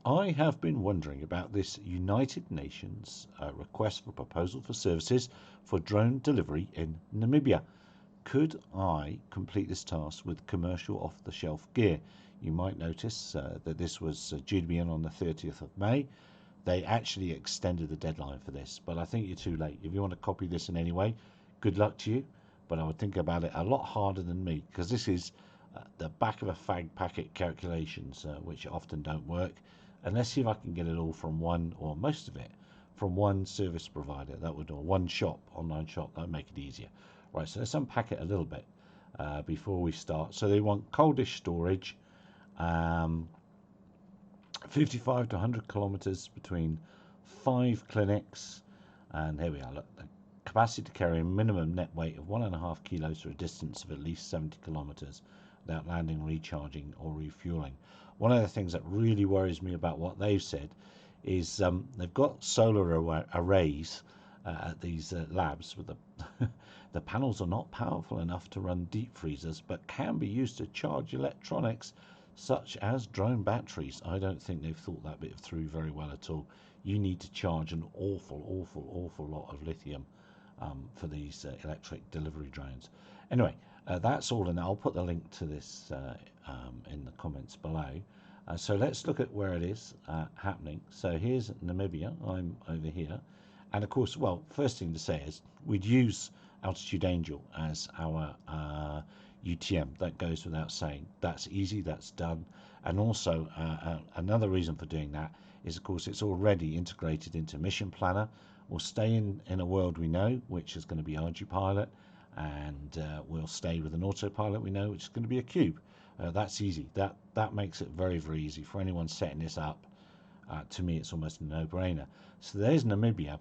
I have been wondering about this United Nations request for proposal for services for drone delivery in Namibia. Could I complete this task with commercial off-the-shelf gear? You might notice that this was due to be in on the 30th of May. They actually extended the deadline for this, but I think you're too late. If you want to copy this in any way, good luck to you. But I would think about it a lot harder than me, because this is the back of a fag packet calculations, which often don't work. And let's see if I can get it all from one, or most of it, from one service provider. That would, or one shop, online shop. That would make it easier. Right, so let's unpack it a little bit before we start. So they want cold dish storage, 55 to 100 kilometers between 5 clinics, and here we are. Look, the capacity to carry a minimum net weight of 1.5 kilos for a distance of at least 70 kilometers without landing, recharging, or refueling. One of the things that really worries me about what they've said is they've got solar arrays at these labs, with the panels are not powerful enough to run deep freezers, but can be used to charge electronics such as drone batteries. I don't think they've thought that bit through very well at all. You need to charge an awful lot of lithium for these electric delivery drones. Anyway, that's all, and I'll put the link to this in the comments below. So let's look at where it is happening. So here's Namibia. I'm over here. And of course, well, first thing to say is we'd use Altitude Angel as our UTM. That goes without saying. That's easy, that's done. And also, another reason for doing that is, of course, it's already integrated into Mission Planner. We'll stay in a world we know, which is going to be Ardupilot, and we'll stay with an autopilot we know, which is going to be a cube. That's easy. That makes it very easy for anyone setting this up. To me, it's almost a no-brainer. So there's Namibia.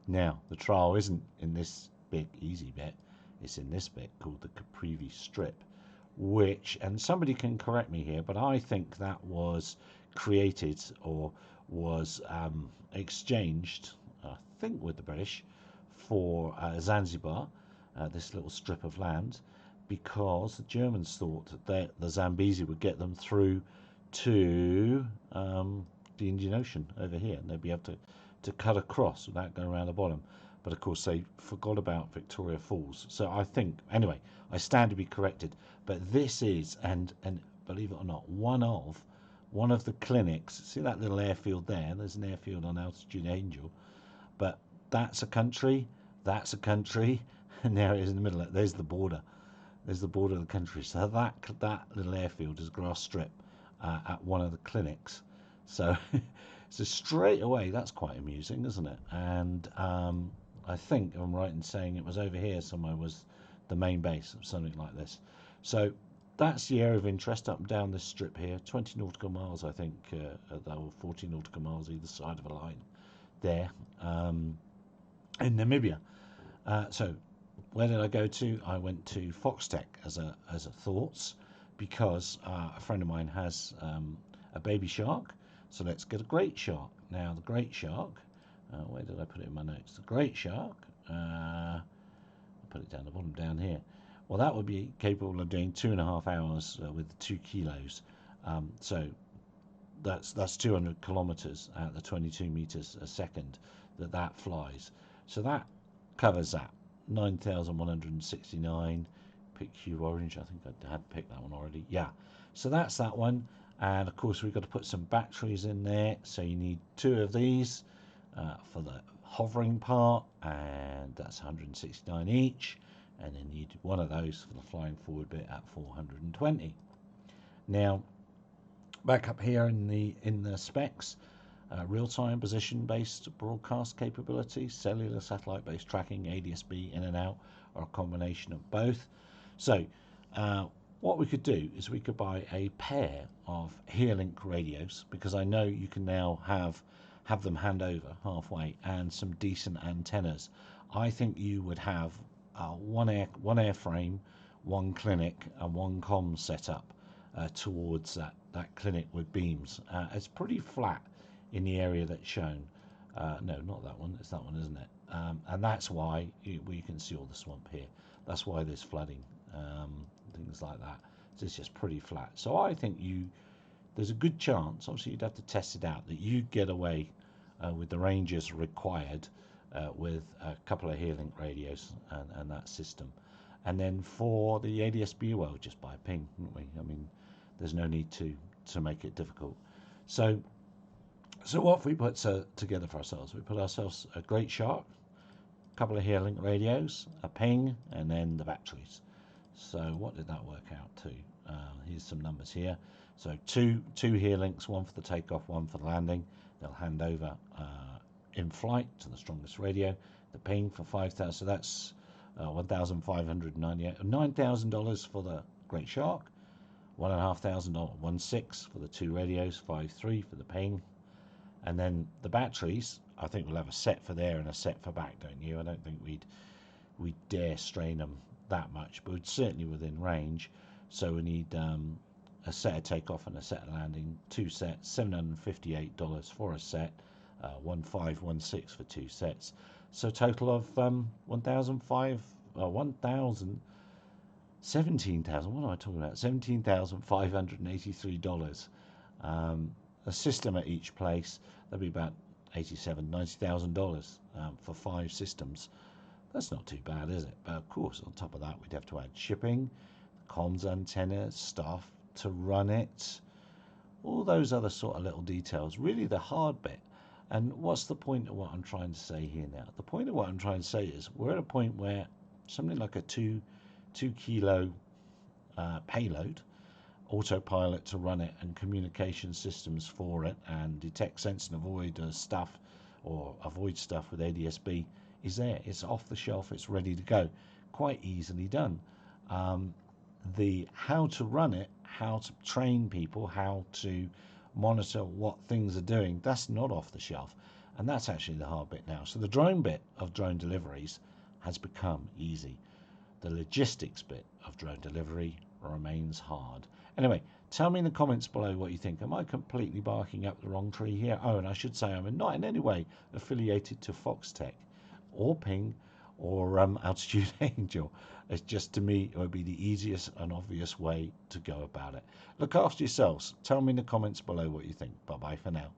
Now, the trial isn't in this big easy bit, it's in this bit called the Caprivi Strip, which, and somebody can correct me here, but I think that was created or was exchanged, I think, with the British for Zanzibar, this little strip of land, because the Germans thought that the Zambezi would get them through to the Indian Ocean over here, and they'd be able to cut across without going around the bottom. But of course they forgot about Victoria Falls. So I think, anyway, I stand to be corrected. But this is, and believe it or not, one of the clinics. See that little airfield there? There's an airfield on Altitude Angel. But that's a country, and there it is in the middle. There's the border. There's the border of the country. So that little airfield is a grass strip at one of the clinics. So so straight away, that's quite amusing, isn't it? And I think I'm right in saying it was over here somewhere was the main base of something like this. So that's the area of interest up and down this strip here. 20 nautical miles, I think, or 40 nautical miles either side of a line there in Namibia. So where did I go to? I went to Foxtech as a thoughts, because a friend of mine has a baby shark. So let's get a great shark. Now the great shark, where did I put it in my notes? The great shark, I'll put it down the bottom down here. Well, that would be capable of doing 2.5 hours with 2 kilos. So that's 200 kilometers at the 22 meters a second that flies. So that covers that. 9,169. Pick Q Orange. I think I had picked that one already. Yeah. So that's that one. And of course we've got to put some batteries in there, so you need 2 of these for the hovering part, and that's 169 each, and then you need 1 of those for the flying forward bit at 420. Now back up here in the specs, real-time position-based broadcast capability, cellular satellite-based tracking, ADS-B in and out, or a combination of both. So what we could do is we could buy a pair of Herelink radios, because I know you can now have them hand over halfway, and some decent antennas. I think you would have one airframe, 1 clinic, and 1 comm setup towards that clinic with beams. It's pretty flat in the area that's shown. No, not that one. It's that one, isn't it? And that's why we can see all the swamp here. That's why there's flooding. Things like that. So it's just pretty flat. So I think you there's a good chance, obviously you'd have to test it out, that you get away with the ranges required with a couple of Herelink radios and that system. And then for the ADS-B, well, just buy a ping, wouldn't we? I mean, there's no need to make it difficult. So what have we put together for ourselves? We put ourselves a Great Shark, a couple of Herelink radios, a ping, and then the batteries. So what did that work out to? Here's some numbers here. So two Herlinks, one for the takeoff, one for the landing. They'll hand over in flight to the strongest radio. The ping for 5,000, so that's $1,598, $9,000 for the Great Shark, $1,500, 1.6 for the two radios, 5.3 for the ping, and then the batteries. I think we'll have a set for there and a set for back, don't you? I don't think we'd dare strain them that much, but it's certainly within range. So we need a set of takeoff and a set of landing, two sets, $758 for a set, 1,516 for two sets. So a total of $17,583. A system at each place, that'd be about $90,000 for 5 systems. That's not too bad, is it? But of course, on top of that, we'd have to add shipping, comms antennas, staff to run it, all those other sort of little details. Really the hard bit. And what's the point of what I'm trying to say here now? The point of what I'm trying to say is we're at a point where something like a 2 kilo payload, autopilot to run it, and communication systems for it, and detect, sense and avoid stuff, or avoid stuff with ADS-B is there. It's off the shelf, it's ready to go. Quite easily done. The how to run it, how to train people, how to monitor what things are doing, that's not off the shelf, and that's actually the hard bit now. So the drone bit of drone deliveries has become easy. The logistics bit of drone delivery remains hard. Anyway, tell me in the comments below what you think. Am I completely barking up the wrong tree here? Oh, and I should say I'm not in any way affiliated to Foxtech or Ping or Altitude Angel. It's just, to me, it would be the easiest and obvious way to go about it. Look after yourselves. Tell me in the comments below what you think. Bye-bye for now.